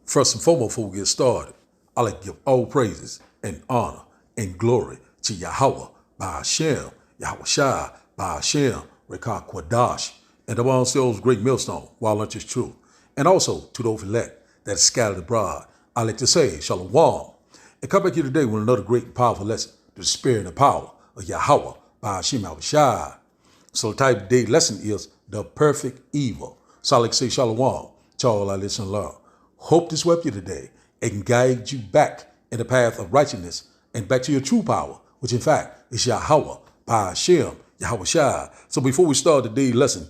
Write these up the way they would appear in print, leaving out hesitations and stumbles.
First and foremost, before we get started, I like to give all praises and honor and glory to Yahweh, by Hashem, Yahweh Shai, by Hashem, Rekah Kwadash, and the one sells great millstone, while unto is true. And also to those elect that is scattered abroad, I like to say, Shalom. And come back here today with another great and powerful lesson, the spirit and the power of Yahweh, by Hashem, Yahweh Shai. So the type of day lesson is the perfect evil. So I like to say Shalom to all I listen and learn. Hope this helped you today and can guide you back in the path of righteousness and back to your true power, which in fact is Yahweh, by Hashem, Yahweh Shai. So before we start today's lesson,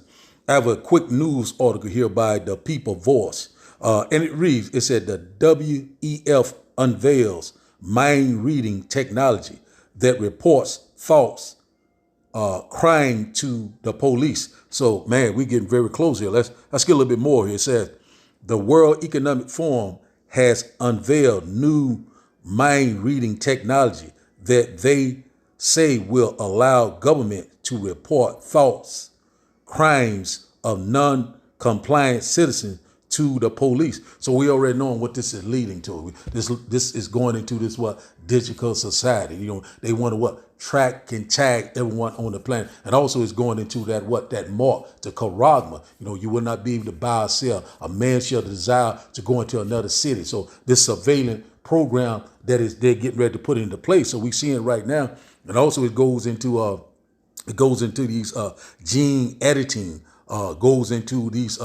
I have a quick news article here by the People Voice. And it reads, it said the WEF unveils mind reading technology that reports thoughts crime to the police. So, man, we're getting very close here. Let's get a little bit more here. It says the World Economic Forum has unveiled new mind-reading technology that they say will allow government to report thoughts, crimes of non-compliant citizens to the police. So we already know what this is leading to. This is going into this digital society. You know, they want to track and tag everyone on the planet, and also it's going into that mark to charagma. You know, you will not be able to buy or sell. A man shall desire to go into another city. So this surveillance program they're getting ready to put into place. So we see it right now, and also it goes into these gene editing. Goes into these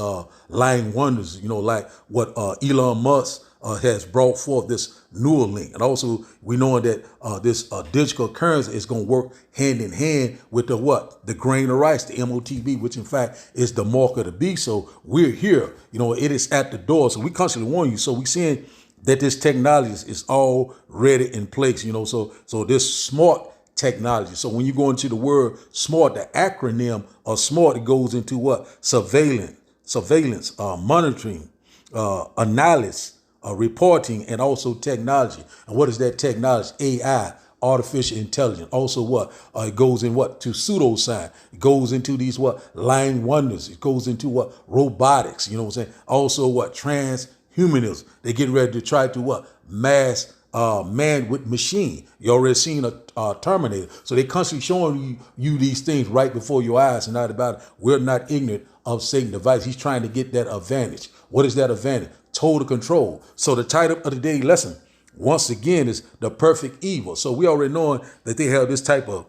lying wonders, you know, like what Elon Musk has brought forth, this Neuralink. And also we know that this digital currency is going to work hand in hand with the grain of rice, the MOTB, which in fact is the mark of the beast. So we're here, you know, it is at the door. So we constantly warn you. So we're seeing that this technology is already in place, you know, so this smart technology. So when you go into the word smart, the acronym of smart, it goes into surveillance, monitoring, analysis, reporting, and also technology. And what is that technology? AI, artificial intelligence. Also it goes in to pseudoscience. It goes into these lying wonders. It goes into robotics, you know what I'm saying? Also transhumanism. They're getting ready to try to mass man with machine. You already seen a Terminator. So they constantly showing you these things right before your eyes, and not about it. We're not ignorant of Satan's device. He's trying to get that advantage. What is that advantage? Total control. So the title of today's lesson, once again, is the perfect evil. So we already know that they have this type of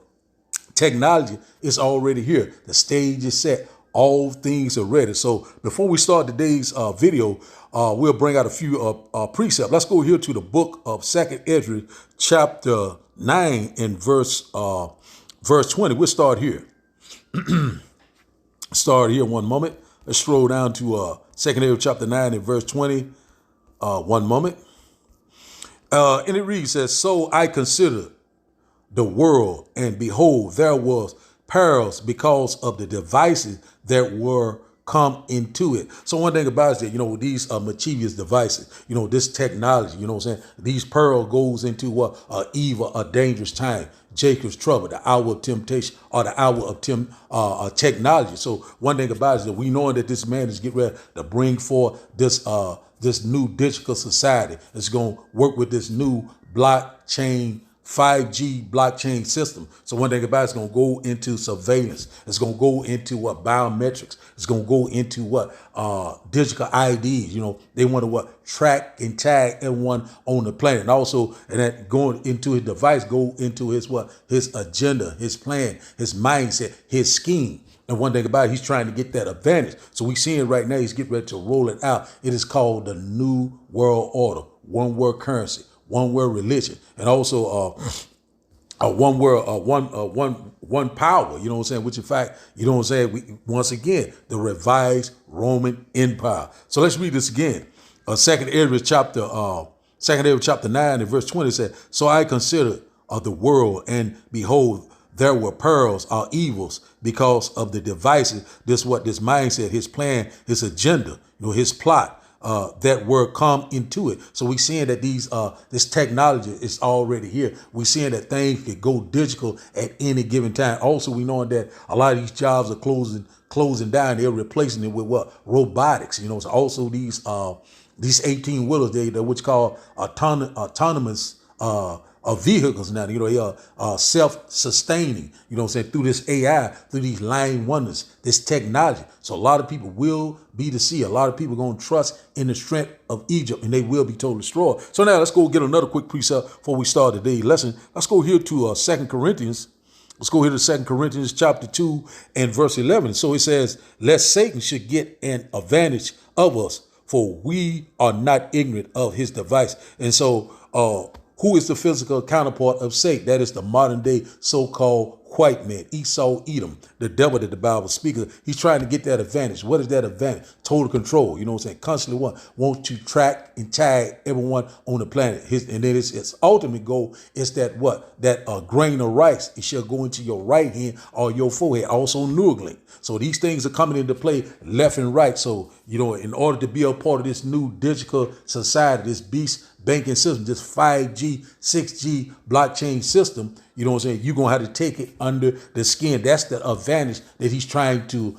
technology. It's already here. The stage is set. All things are ready. So before we start today's video, we'll bring out a few precepts. Let's go here to the book of 2nd Ezra, chapter 9 and verse 20. We'll start here. Start here one moment. Let's scroll down to 2nd Ezra, chapter 9 and verse 20. One moment. And it reads, says, so I considered the world, and behold, there was perils because of the devices that were come into it. So one thing about it is that, you know, these mischievous devices, you know, this technology, you know what I'm saying? These pearls goes into evil, a dangerous time, Jacob's trouble, the hour of temptation, or the hour of technology. So one thing about it is that we know that this man is getting ready to bring forth this new digital society. It's going to work with this new blockchain 5G blockchain system. So one thing about it's going to go into surveillance. It's going to go into biometrics. It's going to go into digital IDs. You know, they want to track and tag everyone on the planet. And also, and that going into his device, go into his agenda, his plan, his mindset, his scheme. And one thing about it, he's trying to get that advantage. So we see it right now. He's getting ready to roll it out. It is called the New World Order, one world currency, one world religion, and also one world, one power. You know what I'm saying? Which in fact, you know what I'm saying? Once again, the revised Roman Empire. So let's read this again. 2nd Ezra chapter 9 and verse 20 said, so I considered the world, and behold, there were pearls or evils because of the devices. This mindset, his plan, his agenda, you know, his plot. That were come into it. So we seeing that this technology is already here. We seeing that things can go digital at any given time. Also, we know that a lot of these jobs are closing down. They're replacing it with robotics. You know, so also these These 18-wheelers, they're what's called autonomous vehicles now. They are self-sustaining, you know what I'm saying, through this AI, through these lying wonders, this technology. So a lot of people will be deceived. A lot of people are going to trust in the strength of Egypt, and they will be totally destroyed. So now let's go get another quick precept before we start today's lesson. Let's go here to 2 Corinthians. Let's go here to 2 Corinthians chapter 2 and verse 11. So it says, lest Satan should get an advantage of us, for we are not ignorant of his device. And so who is the physical counterpart of Satan? That is the modern day so-called white man, Esau, Edom, the devil that the Bible speaks of. He's trying to get that advantage. What is that advantage? Total control. You know what I'm saying? Constantly want to track and tag everyone on the planet. And then its ultimate goal is that what? That grain of rice, it shall go into your right hand or your forehead, also Neuralink. So these things are coming into play left and right. So, in order to be a part of this new digital society, this beast banking system, this 5G, 6G blockchain system, you know what I'm saying, you're going to have to take it under the skin. That's the advantage that he's trying to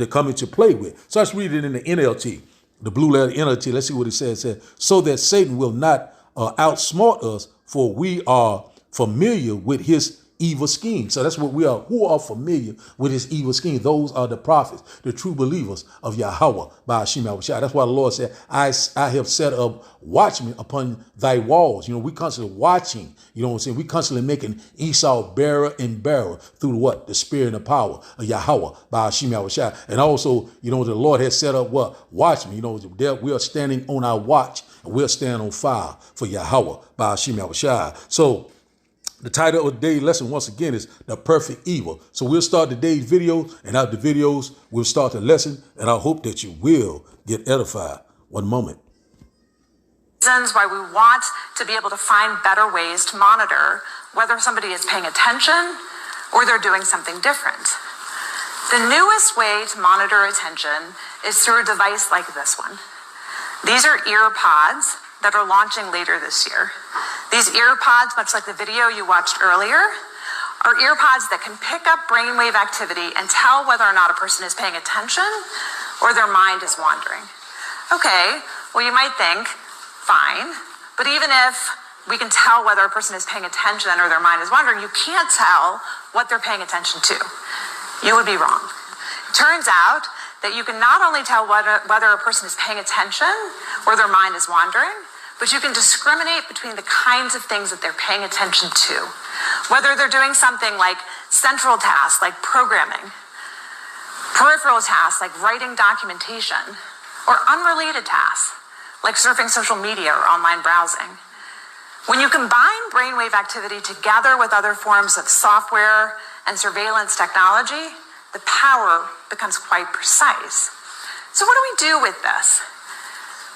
come into play with. So let's read it in the NLT, the blue letter NLT. Let's see what it says. It says, so that Satan will not outsmart us, for we are familiar with his evil scheme. So that's what we are. Who are familiar with his evil scheme? Those are the prophets, the true believers of Yahweh by Hashem Yahushua. That's why the Lord said, I have set up watchmen upon thy walls. We constantly watching, you know what I'm saying? We constantly making Esau bearer and bearer through what? The spirit and the power of Yahweh by Hashem Yahushua. And also, the Lord has set up what? Watchmen. We are standing on our watch, and we're standing on fire for Yahweh by Hashem Yahushua. So the title of today's lesson, once again, is The Perfect Evil. So we'll start today's video, and after the videos, we'll start the lesson, and I hope that you will get edified. One moment. Reasons why we want to be able to find better ways to monitor whether somebody is paying attention or they're doing something different. The newest way to monitor attention is through a device like this one. These are ear pods that are launching later this year. These ear pods, much like the video you watched earlier, are ear pods that can pick up brainwave activity and tell whether or not a person is paying attention or their mind is wandering. Okay, well, you might think, fine, but even if we can tell whether a person is paying attention or their mind is wandering, you can't tell what they're paying attention to. You would be wrong. It turns out that you can not only tell whether a person is paying attention or their mind is wandering, but you can discriminate between the kinds of things that they're paying attention to. Whether they're doing something like central tasks, like programming, peripheral tasks, like writing documentation, or unrelated tasks, like surfing social media or online browsing. When you combine brainwave activity together with other forms of software and surveillance technology, the power becomes quite precise. So what do we do with this?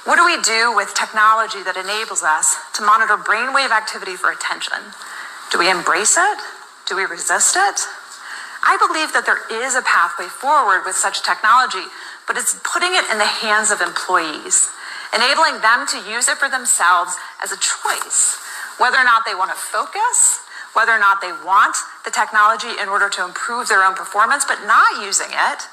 What do we do with technology that enables us to monitor brainwave activity for attention? Do we embrace it? Do we resist it? I believe that there is a pathway forward with such technology, but it's putting it in the hands of employees, enabling them to use it for themselves as a choice, whether or not they want to focus, whether or not they want the technology in order to improve their own performance, but not using it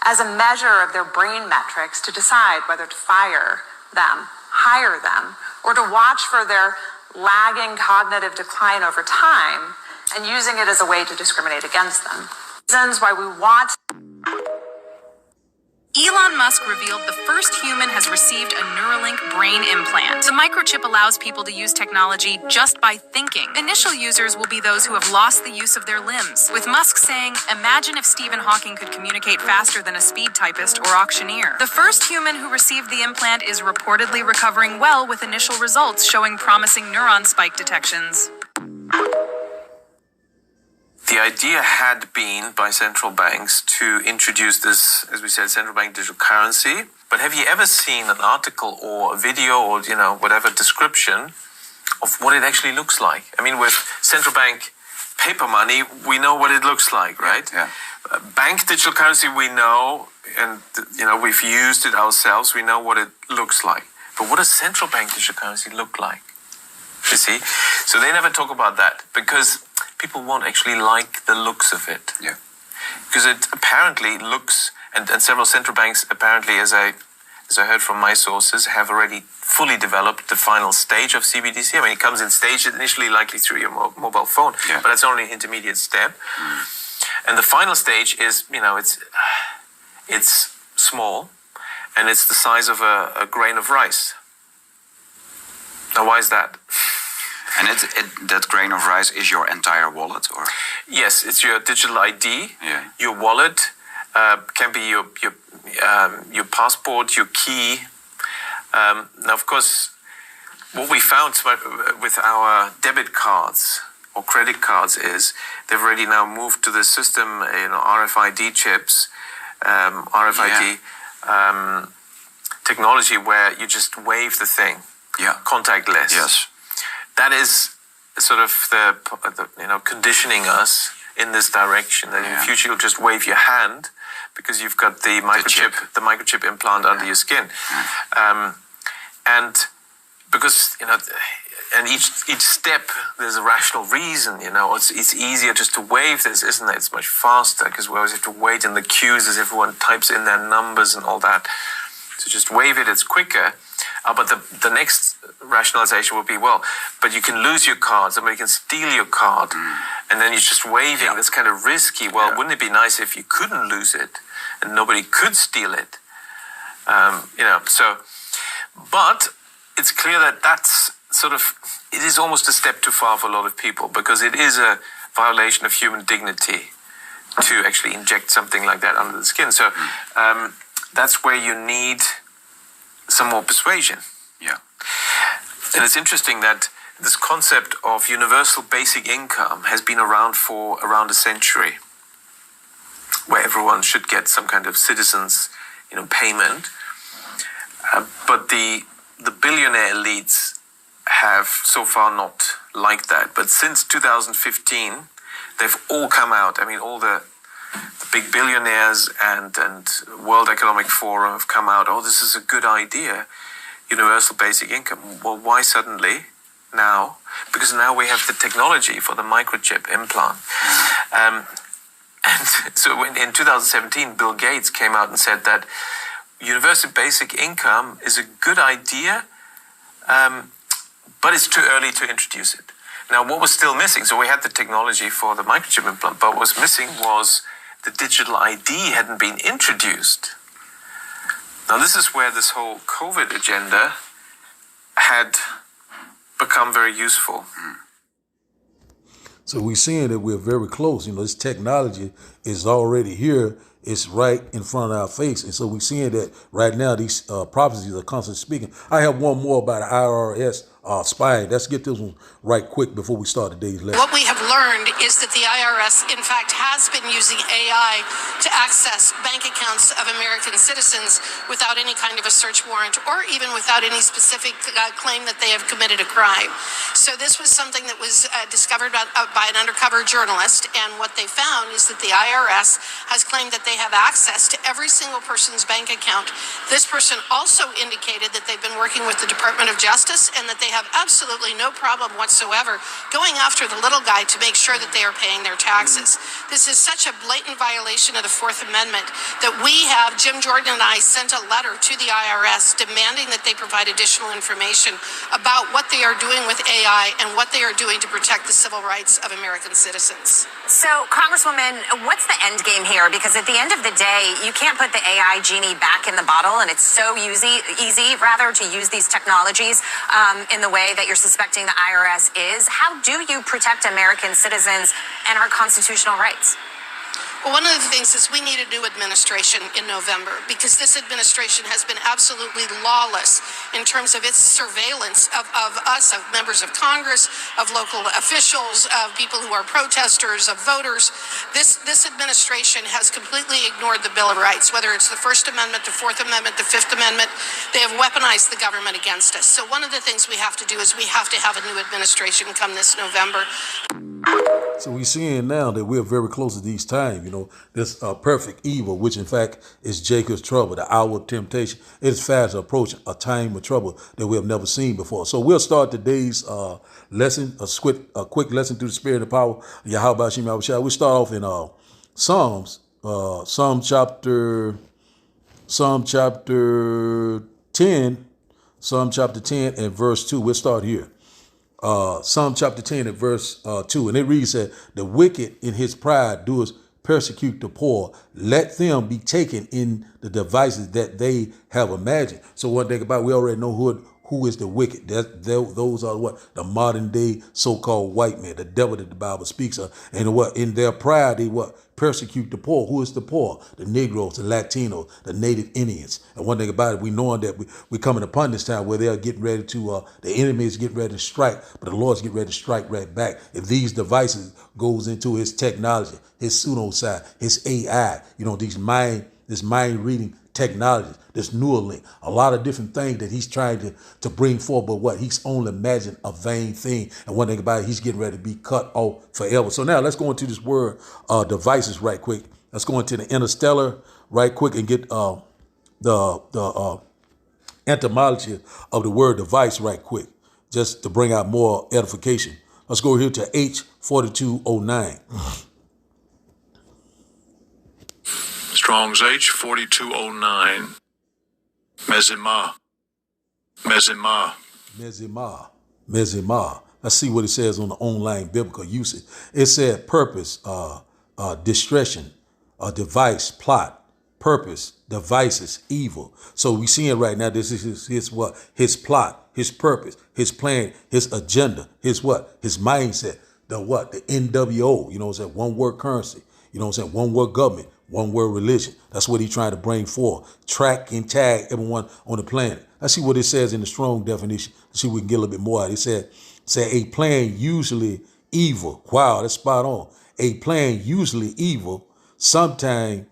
as a measure of their brain metrics to decide whether to fire them, hire them, or to watch for their lagging cognitive decline over time and using it as a way to discriminate against them. Reasons why we want... Elon Musk revealed the first human has received a Neuralink brain implant. The microchip allows people to use technology just by thinking. Initial users will be those who have lost the use of their limbs, with Musk saying, imagine if Stephen Hawking could communicate faster than a speed typist or auctioneer. The first human who received the implant is reportedly recovering well, with initial results showing promising neuron spike detections. The idea had been by central banks to introduce this, as we said, central bank digital currency. But have you ever seen an article or a video or, whatever description of what it actually looks like? I mean, with central bank paper money, we know what it looks like, right? Yeah. Bank digital currency, we know, and, we've used it ourselves. We know what it looks like. But what does central bank digital currency look like? You see? So they never talk about that because people won't actually like the looks of it. Yeah. Because it apparently looks, and several central banks apparently, as I as I heard from my sources, have already fully developed the final stage of CBDC. I mean, it comes in stages initially, likely through your mobile phone, but that's only an intermediate step. And the final stage is, it's small, and it's the size of a grain of rice. Now, why is that? And that grain of rice is your entire wallet, or? Yes, it's your digital ID. Yeah. Your wallet can be your passport, your key. Now, of course, what we found with our debit cards or credit cards is they've already now moved to the system, RFID chips, RFID technology, where you just wave the thing, contactless. Yes. That is sort of the conditioning us in this direction. That in the future you'll just wave your hand because you've got the microchip implant under your skin, and because and each step there's a rational reason. It's easier just to wave this, isn't it? It's much faster because we always have to wait in the queues as everyone types in their numbers and all that. So just wave it; it's quicker. But the next rationalization would be, but you can lose your card. Somebody can steal your card, and then you're just waving. That's kind of risky. Wouldn't it be nice if you couldn't lose it and nobody could steal it? But it's clear that that's it is almost a step too far for a lot of people, because it is a violation of human dignity to actually inject something like that under the skin. So that's where you need some more persuasion. Yeah. And it's interesting that this concept of universal basic income has been around for around a century, where everyone should get some kind of citizens, payment. But the billionaire elites have so far not liked that. But since 2015, they've all come out. I mean, all the big billionaires and World Economic Forum have come out, this is a good idea, universal basic income. Well, why suddenly now? Because now we have the technology for the microchip implant. And so in 2017, Bill Gates came out and said that universal basic income is a good idea, but it's too early to introduce it. Now, what was still missing? So we had the technology for the microchip implant, but what was missing was the digital ID hadn't been introduced. Now, this is where this whole COVID agenda had become very useful. So we're seeing that we're very close. This technology is already here. It's right in front of our face. And so we're seeing that right now these prophecies are constantly speaking. I have one more about the IRS spying. Let's get this one right quick before we start today's lesson. What we have learned is that the IRS, in fact, has been using AI to access bank accounts of American citizens without any kind of a search warrant, or even without any specific claim that they have committed a crime. So this was something that was discovered by an undercover journalist, and what they found is that the IRS has claimed that they have access to every single person's bank account. This person also indicated that they've been working with the Department of Justice and that they have absolutely no problem whatsoever going after the little guy to make sure that they are paying their taxes. This is such a blatant violation of the Fourth Amendment that Jim Jordan and I sent a letter to the IRS demanding that they provide additional information about what they are doing with AI and what they are doing to protect the civil rights of American citizens. So, Congresswoman, what's the end game here? Because at the end of the day, you can't put the AI genie back in the bottle, and it's so easy to use these technologies in the way that you're suspecting the IRS is. How do you protect American citizens and our constitutional rights? Well, one of the things is we need a new administration in November, because this administration has been absolutely lawless in terms of its surveillance of us, of members of Congress, of local officials, of people who are protesters, of voters. This administration has completely ignored the Bill of Rights, whether it's the First Amendment, the Fourth Amendment, the Fifth Amendment. They have weaponized the government against us. So one of the things we have to do is we have to have a new administration come this November. So we're seeing now that we're very close to these times, this perfect evil, which in fact is Jacob's trouble, the hour of temptation. It is fast approaching a time of trouble that we have never seen before. So we'll start today's lesson, a quick lesson through the spirit and the power of Yahweh Shem Yahweh Shai. We'll start off in Psalms Psalm chapter 10, Psalm chapter 10 and verse 2. We'll start here. Psalm chapter 10 and verse 2. And it reads that the wicked in his pride doeth persecute the poor. Let them be taken in the devices that they have imagined. So one thing about it, we already know who is the wicked. Those are what the modern day so-called white men, the devil that the Bible speaks of. And what in their pride they persecute the poor. Who is the poor? The Negroes, the Latinos, the Native Indians. And one thing about it, we knowing that we coming upon this time where they're getting ready to, the enemy is getting ready to strike, but the Lord's getting ready to strike right back. If these devices goes into his technology, his pseudoscience, his AI, this mind reading technology, this Neuralink, a lot of different things that he's trying to bring forth, but he's only imagined a vain thing. And one thing about it, he's getting ready to be cut off forever. So now let's go into this word devices right quick. Let's go into the interstellar right quick and get the etymology of the word device right quick, just to bring out more edification. Let's go here to H4209. Strong's H4209. Mezimah. Let's see what it says on the online biblical usage. It said purpose, distraction, device, plot, purpose, devices, evil. So we see it right now. This is his plot, his purpose, his plan, his agenda, his mindset, the NWO, one word currency, one word government, one word religion. That's what he's trying to bring forth. Track and tag everyone on the planet. Let's see what it says in the strong definition. Let's see if we can get a little bit more out. It said a plan usually evil. Wow, that's spot on. A plan usually evil, sometime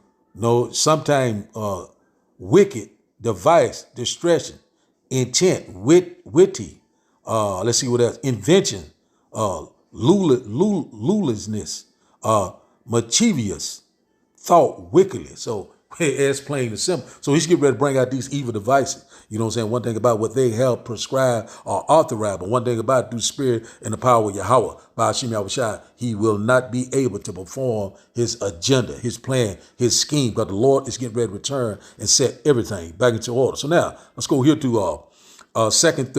wicked, device, distraction, intent, witty. Let's see what else. Invention, lawlessness, mischievous, thought wickedly. So it's plain and simple. So he's getting ready to bring out these evil devices. You know what I'm saying? One thing about what they have prescribed or authorized, but one thing about it, through the spirit and the power of Yahweh, by Hashem Yahushua, he will not be able to perform his agenda, his plan, his scheme, because the Lord is getting ready to return and set everything back into order. So now let's go here to Second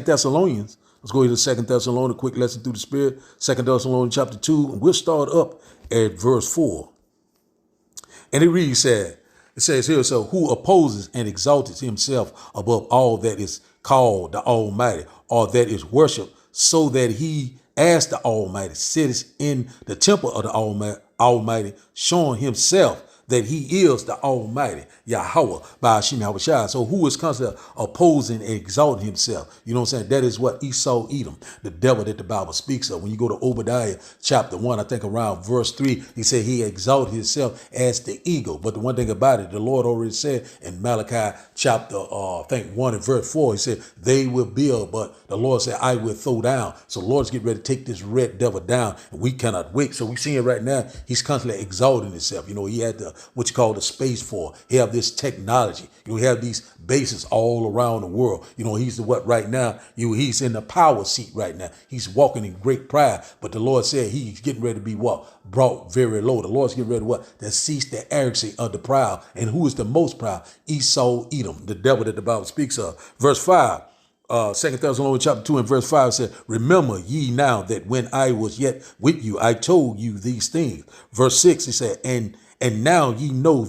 Thessalonians. Let's go here to 2 Thessalonians, a quick lesson through the spirit. 2 Thessalonians chapter 2, and we'll start up at verse 4. And it says here, so who opposes and exalts himself above all that is called the Almighty, or that is worshipped, so that he, as the Almighty, sits in the temple of the Almighty, showing himself that he is the Almighty, Yahweh, by Hashem Yahushua. So who is constantly opposing and exalting himself? You know what I'm saying? That is what Esau, Edom, the devil that the Bible speaks of. When you go to Obadiah chapter 1, I think around verse 3, he said he exalted himself as the eagle. But the one thing about it, the Lord already said in Malachi chapter, 1 and verse 4, he said, they will build, but the Lord said, I will throw down. So the Lord's getting ready to take this red devil down, and we cannot wait. So we see it right now. He's constantly exalting himself. He had what you call the space for. He have this technology. We have these bases all around the world. He's right now? He's in the power seat right now. He's walking in great pride. But the Lord said he's getting ready to be brought very low. The Lord's getting ready to cease the arrogancy of the proud. And who is the most proud? Esau, Edom, the devil that the Bible speaks of. Verse 5. 2 Thessalonians chapter 2 and verse 5 said, remember ye now that when I was yet with you, I told you these things. Verse 6, he said, and now ye know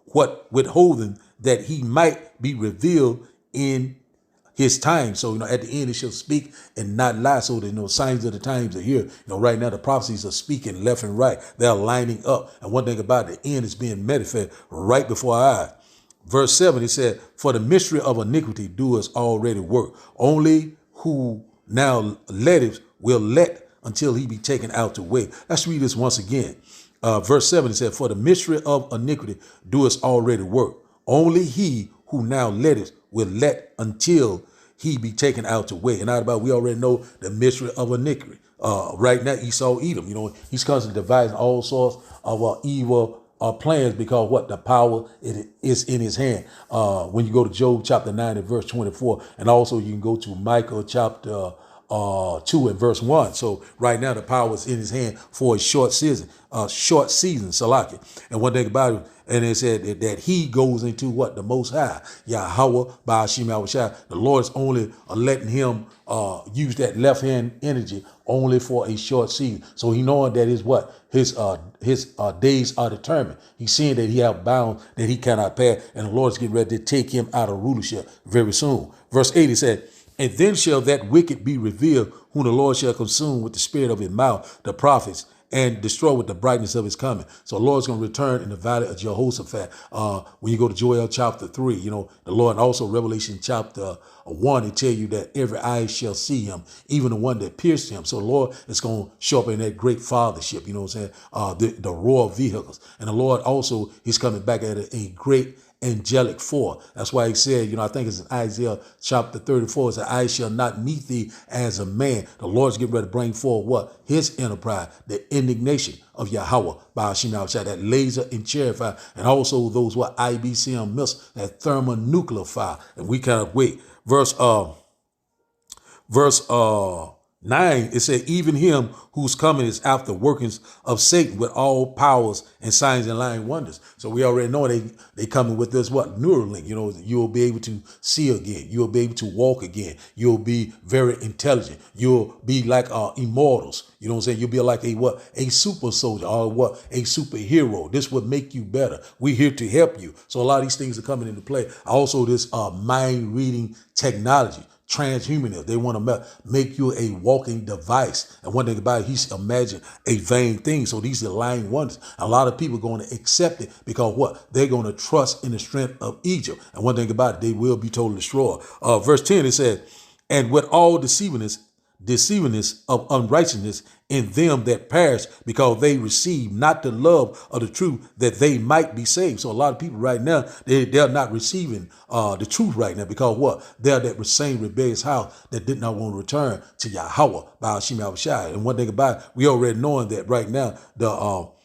what withholding, that he might be revealed in his time. So, at the end, it shall speak and not lie. So the signs of the times are here. Right now, the prophecies are speaking left and right. They're lining up. And one thing about it, the end is being manifested right before our eyes. Verse 7, he said, for the mystery of iniquity doeth already work. Only who now letteth will let until he be taken out the way. Let's read this once again. Verse 7, it said, for the mystery of iniquity doeth already work. Only he who now letteth will let until he be taken out the way. And out about, we already know the mystery of iniquity. Right now, Esau, Edom, he's constantly devising all sorts of evil plans, because the power is in his hand. When you go to Job chapter 9 and verse 24, and also you can go to Micah chapter 2 and verse 1. So right now the power is in his hand for a short season, Salaki. And one thing about it, and it said that he goes into what? The Most High, Yahweh, Ba'ashim Yahushua. The Lord is only letting him use that left hand energy only for a short season. So he knowing that his days are determined. He's seeing that he have bounds that he cannot pass, and the Lord is getting ready to take him out of rulership very soon. Verse 8, he said, and then shall that wicked be revealed, whom the Lord shall consume with the spirit of his mouth, the prophets, and destroy with the brightness of his coming. So the Lord's going to return in the valley of Jehoshaphat. When you go to Joel chapter 3, the Lord, and also Revelation chapter 1, it tell you that every eye shall see him, even the one that pierced him. So the Lord is going to show up in that great fathership, the roar of vehicles. And the Lord also, he's coming back at a great angelic force. That's why he said, I think it's in Isaiah chapter 34, it said, I shall not meet thee as a man. The Lord's getting ready to bring forward what? His enterprise, the indignation of Yahweh, by Hashem outside, that laser and chariot fire, and also those IBCM missiles, that thermonuclear fire. And we cannot wait. Verse 9, it said, even him whose coming is after workings of Satan with all powers and signs and lying wonders. So we already know they coming with this, Neuralink. You'll be able to see again. You'll be able to walk again. You'll be very intelligent. You'll be like immortals. You know what I'm saying? You'll be like a super soldier or a superhero. This would make you better. We're here to help you. So a lot of these things are coming into play. Also, this mind reading technology. Transhumanism. They want to make you a walking device. And one thing about it, he's imagined a vain thing. So these are lying wonders. A lot of people are going to accept it because they're going to trust in the strength of Egypt. And one thing about it, they will be totally destroyed. Verse 10, it says, and with all deceivingness of unrighteousness in them that perish, because they receive not the love of the truth, that they might be saved. So a lot of people right now, they're not receiving the truth right now because they're that same rebellious house that did not want to return to Yahweh by Hashem Yahushua. And one thing about it, we already knowing that right now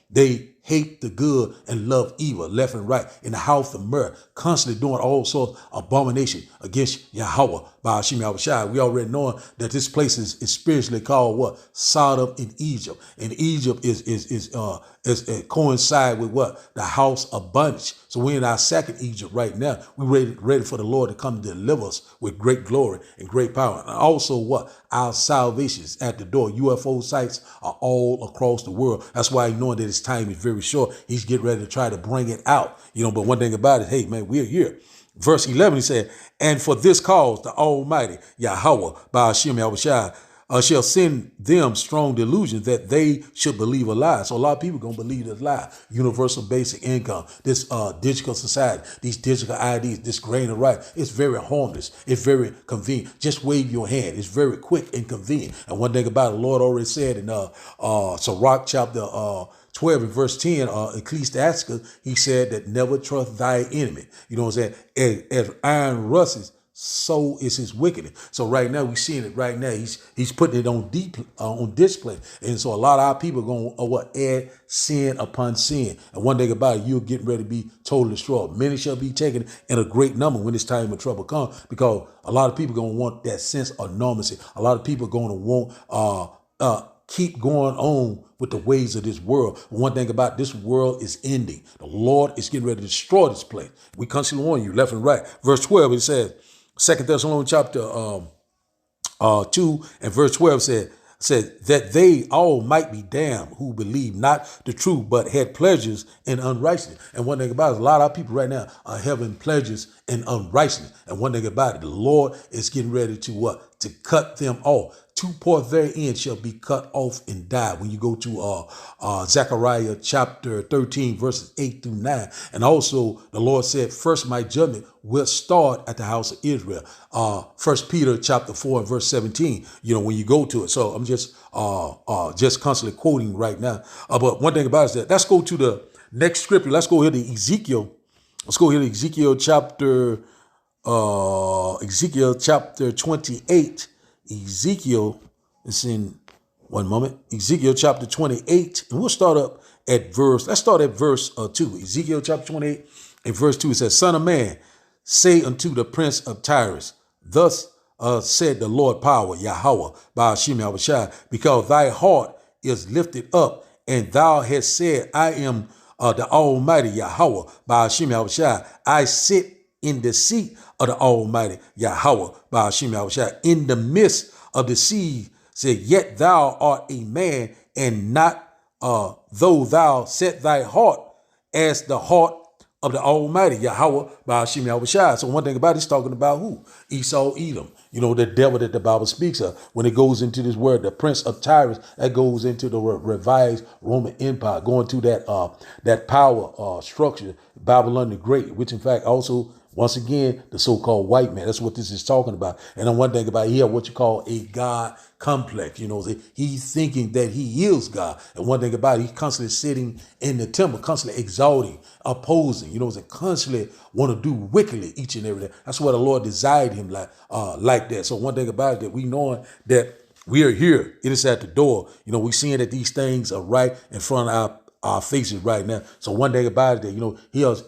they hate the good and love evil, left and right, in the house of murder, constantly doing all sorts of abomination against Yahweh by Hashem Yahushua. We already know that this place is spiritually called Sodom in Egypt. And Egypt is coincide with the house of bondage. So we're in our second Egypt right now. We're ready for the Lord to come to deliver us with great glory and great power. And also our salvation is at the door. UFO sites are all across the world. That's why knowing that his time is very short, he's getting ready to try to bring it out. But one thing about it, hey man, we're here. Verse 11, he said, and for this cause the Almighty Yahweh by Hashem Yahushua shall send them strong delusions that they should believe a lie. So a lot of people going to believe this lie. Universal basic income, this digital society, these digital IDs, this grain of rice. It's very harmless. It's very convenient. Just wave your hand. It's very quick and convenient. And one thing about it, the Lord already said in Sirach chapter 12 and verse 10, Ecclesiasticus, he said that never trust thy enemy. You know what I'm saying? As iron rusts, so is his wickedness. So right now, we're seeing it right now. He's putting it on display. And so a lot of our people are going to add sin upon sin. And one thing about it, you're getting ready to be totally destroyed. Many shall be taken in a great number when this time of trouble comes, because a lot of people are going to want that sense of normalcy. A lot of people are going to want keep going on with the ways of this world. One thing about this world is ending. The Lord is getting ready to destroy this place. We constantly warn you left and right. Verse 12, it says, 2 Thessalonians chapter 2 and verse 12 said that they all might be damned who believe not the truth, but had pleasures in unrighteousness. And one thing about it, a lot of people right now are having pleasures in unrighteousness. And one thing about it, the Lord is getting ready to cut them off. Two parts therein shall be cut off and die. When you go to Zechariah chapter 13, verses 8 through 9. And also the Lord said, first my judgment will start at the house of Israel. 1 Peter chapter 4 and verse 17, when you go to it. So I'm just constantly quoting right now. But one thing about it is that let's go to the next scripture. Let's go here to Ezekiel. Let's go here to Ezekiel chapter 28. Ezekiel, it's in one moment. Ezekiel chapter 28, and we'll start up at let's start at verse 2. Ezekiel chapter 28 and verse 2, it says, Son of man, say unto the prince of Tyrus, thus said the Lord power, Yahweh, by Hashem Yahushua, because thy heart is lifted up, and thou hast said, I am the Almighty Yahweh, by Hashem Yahushua. I sit in the seat of the Almighty Yahweh, by Hashem Yahushua, in the midst of the sea, said, yet thou art a man, and not though thou set thy heart as the heart of the Almighty Yahweh by Hashem Yahushua. So one thing about it, it's talking about who? Esau, Edom. You know, the devil that the Bible speaks of. When it goes into this word, the prince of Tyrus, that goes into the revised Roman Empire, going to that power structure, Babylon the Great, which in fact also, once again, the so-called white man. That's what this is talking about. And then one thing about here, what you call a God complex. You know, he's thinking that he is God. And one thing about it, he's constantly sitting in the temple, constantly exalting, opposing, you know, constantly want to do wickedly each and every day. That's what the Lord desired him like that. So one thing about it, that we knowing that we are here, it is at the door. You know, we seeing that these things are right in front of our faces right now. So one thing about it, that, you know,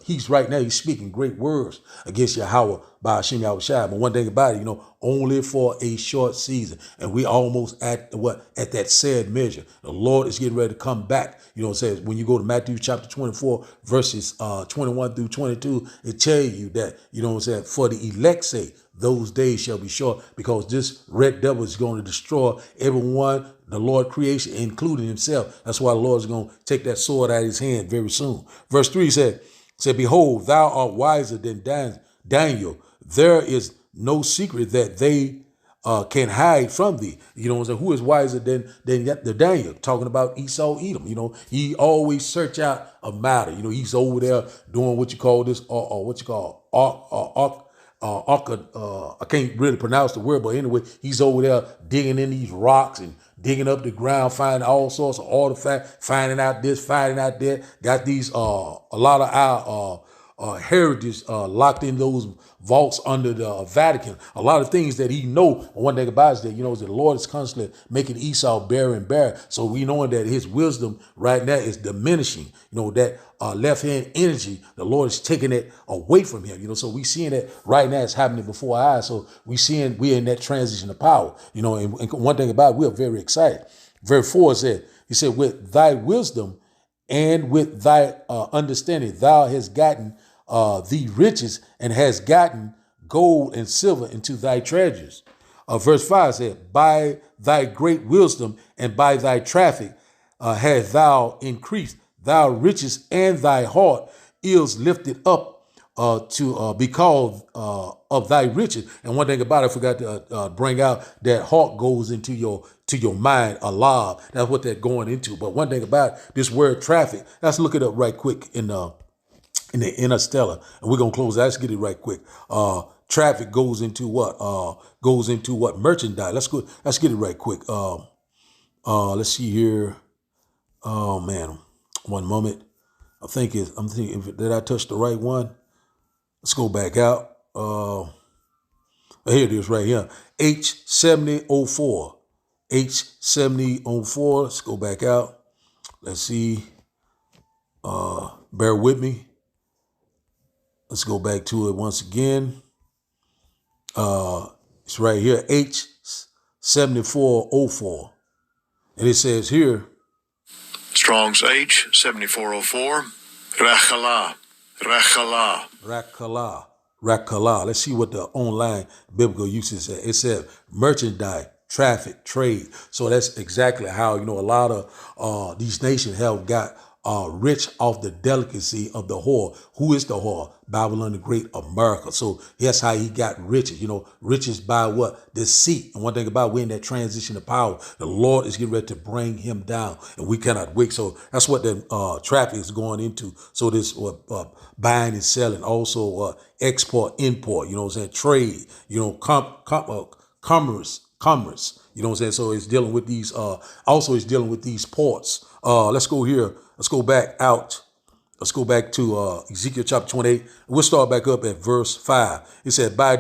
he's right now, he's speaking great words against Yahweh by Hashem Yahushua. But one thing about it, you know, only for a short season. And we almost at that said measure. The Lord is getting ready to come back. You know, it says when you go to Matthew chapter 24, verses 21 through 22, it tells you that, you know what I'm saying, for the elect's sake, those days shall be short, because this red devil is going to destroy everyone, the Lord creation, including himself. That's why the Lord is going to take that sword out of his hand very soon. Verse 3 said, behold, thou art wiser than Daniel. There is no secret that they can hide from thee. You know what I'm saying? Who is wiser than the Daniel? Talking about Esau, Edom. You know, he always search out a matter. You know, he's over there doing what you call this, what you call I can't really pronounce the word, but anyway, he's over there digging in these rocks and digging up the ground, finding all sorts of artifacts, finding out this, finding out that. Got these a lot of our heritage locked in those vaults under the Vatican. A lot of things that he know. One thing about it is that, you know, the Lord is constantly making Esau bare and bare. So we knowing that his wisdom right now is diminishing. You know, that left hand energy, the Lord is taking it away from him. You know, so we seeing that right now it's happening before our eyes. So we're in that transition of power. You know, and one thing about it, we're very excited. Verse 4 said, he said, with thy wisdom and with thy understanding, thou hast gotten thee riches, and has gotten gold and silver into thy treasures. Verse 5 said, by thy great wisdom and by thy traffic hast thou increased thy riches, and thy heart is lifted up to be called of thy riches. And one thing about it, I forgot to bring out that heart goes into your mind alive. That's what they're going into. But one thing about this word traffic, let's look it up right quick in the interstellar, and we're gonna close. Let's get it right quick. Traffic goes into what? Merchandise. Let's get it right quick. Let's see here. Oh man, one moment. I'm thinking, did I touch the right one? Let's go back out. Here it is right here. H7004. H7004. Let's go back out. Let's see. Bear with me. Let's go back to it once again. It's right here, H7404. And it says here, Strong's H7404, Rakhala. Let's see what the online biblical usage says. It said merchandise, traffic, trade. So that's exactly how, you know, a lot of these nations have got rich off the delicacy of the whore. Who is the whore? Babylon the Great, America. So that's how he got riches. You know, riches by what? Deceit. And one thing about, we're in that transition of power. The Lord is getting ready to bring him down, and we cannot wait. So that's what the traffic is going into. So this buying and selling, also export, import. You know what I'm saying? Trade. You know, commerce. You know what I'm saying? So it's dealing with these. Also, it's dealing with these ports. Let's go here. Let's go back out. Let's go back to Ezekiel chapter 28. We'll start back up at verse 5. It said, by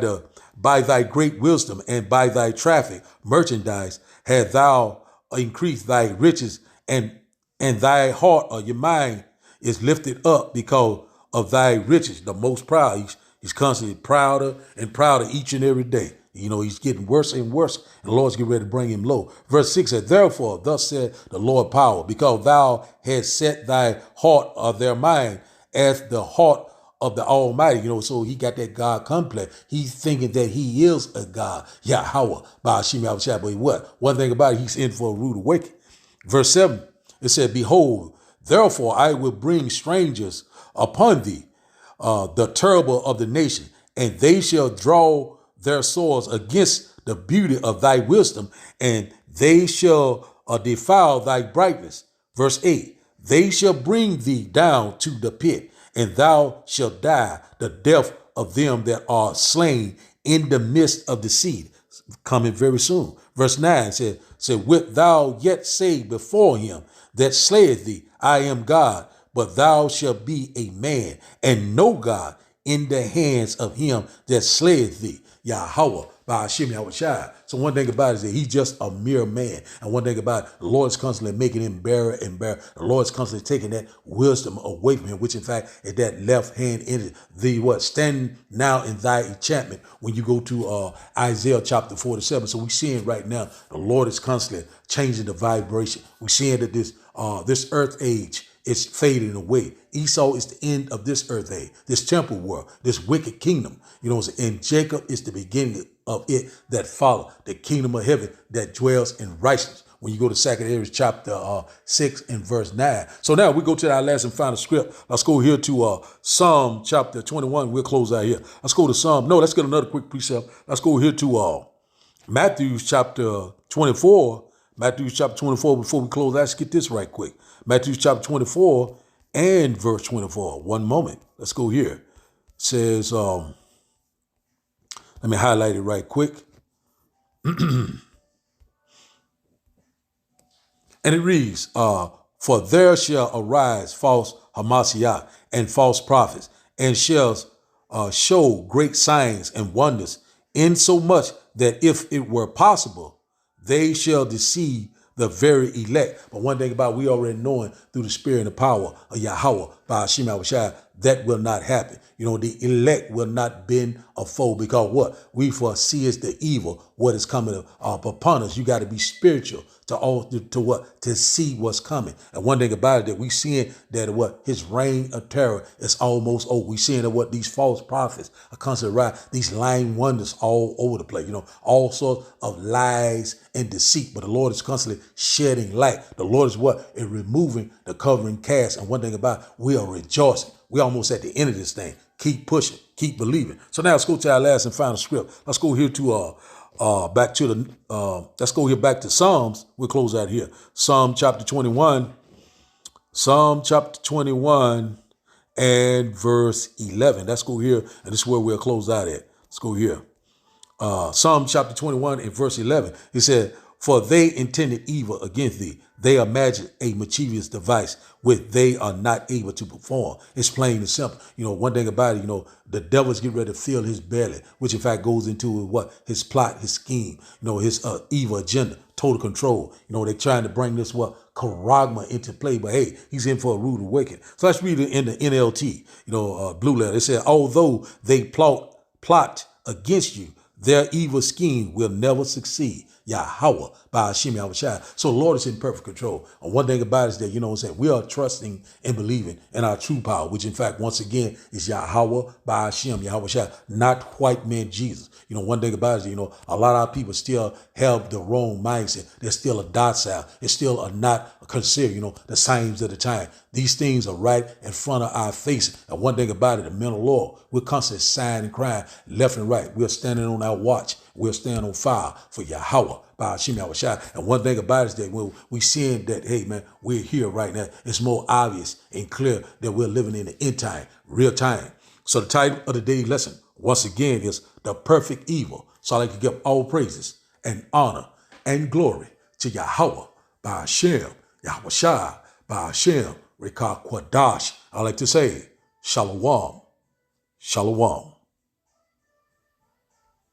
thy great wisdom and by thy traffic, merchandise, had thou increased thy riches, and thy heart, or your mind, is lifted up because of thy riches. The most proud. He's constantly prouder and prouder each and every day. You know, he's getting worse and worse, and the Lord's getting ready to bring him low. Verse 6 said, therefore, thus said the Lord power, because thou hast set thy heart of their mind as the heart of the Almighty. You know, so he got that God complex. He's thinking that he is a God. Yahweh, Ba'ashim Yahushua. But what? One thing about it, he's in for a rude awakening. Verse 7, it said, behold, therefore I will bring strangers upon thee, the terrible of the nation, and they shall draw their swords against the beauty of thy wisdom, and they shall defile thy brightness. Verse 8, they shall bring thee down to the pit, and thou shalt die the death of them that are slain in the midst of the sea. Coming very soon. Verse 9 said, wilt thou yet say before him that slayeth thee, I am God, but thou shalt be a man, and no God in the hands of him that slayeth thee. Yahweh, Ba'ashim Yahushua. So one thing about it is that he's just a mere man. And one thing about it, the Lord is constantly making him bearer and bearer. The Lord is constantly taking that wisdom away from him, which in fact is that left hand in it. The what? Stand now in thy enchantment when you go to Isaiah chapter 47. So we're seeing right now, the Lord is constantly changing the vibration. We're seeing that this earth age is fading away. Esau is the end of this earth age, this temple world, this wicked kingdom. You know, and Jacob is the beginning of it that follow, the kingdom of heaven that dwells in righteousness. When you go to 2 Ezra chapter 6 and verse 9. So now we go to our last and final script. Let's go here to Psalm chapter 21. We'll close out here. Let's go to Psalm. No, let's get another quick precept. Let's go here to Matthew chapter 24. Matthew chapter 24. Before we close, let's get this right quick. Matthew chapter 24 and verse 24. One moment. Let's go here. It says, let me highlight it right quick. And it reads, for there shall arise false Hamashiach and false prophets, and shall show great signs and wonders, insomuch that if it were possible, they shall deceive the very elect. But one thing about we already knowing through the spirit and the power of Yahweh, by Hashem Yahushua, that will not happen. You know, the elect will not bend a foe, because what? We foresee is the evil, what is coming upon us. You got to be spiritual to see what's coming. And one thing about it, that we seeing that what his reign of terror is almost over. We seeing that what these false prophets are constantly right, these lying wonders all over the place, you know, all sorts of lies and deceit. But the Lord is constantly shedding light. The Lord is what? In removing the covering cast. And one thing about it, we are rejoicing. We're almost at the end of this thing. Keep pushing, keep believing. So now let's go to our last and final script. Let's go here to let's go here back to Psalms. We'll close out here. Psalm chapter 21. Psalm chapter 21 and verse 11. Let's go here, and this is where we'll close out at. Let's go here. Psalm chapter 21 and verse 11. He said, for they intended evil against thee. They imagined a mischievous device which they are not able to perform. It's plain and simple. You know, one thing about it, you know, the devil's getting ready to fill his belly, which in fact goes into what? His plot, his scheme, you know, his evil agenda, total control. You know, they're trying to bring this charagma into play, but hey, he's in for a rude awakening. So let's read it in the NLT, you know, blue letter. It said, although they plot against you, their evil scheme will never succeed. Yahweh, by Hashem Yahushua. So the Lord is in perfect control. And one thing about it is that, you know what I'm saying, we are trusting and believing in our true power, which in fact, once again, is Yahweh, by Hashem Yahushua, not white man Jesus. You know, one thing about it is, you know, a lot of our people still have the wrong mindset. They're still a docile. They're still not considered, you know, the signs of the time. These things are right in front of our faces. And one thing about it, the mental law, we're constantly sighing and crying left and right. We're standing on our watch. We're standing on fire for Yahweh, by Hashem Yahushua. And one thing about it is that when we seeing that, hey man, we're here right now, it's more obvious and clear that we're living in the end time, real time. So the title of the daily lesson, once again, is The Perfect Evil. So I like to give all praises and honor and glory to Yahweh, by Hashem Yahushua, by Hashem Rekah Kwadash. I like to say, Shalom, Shalom.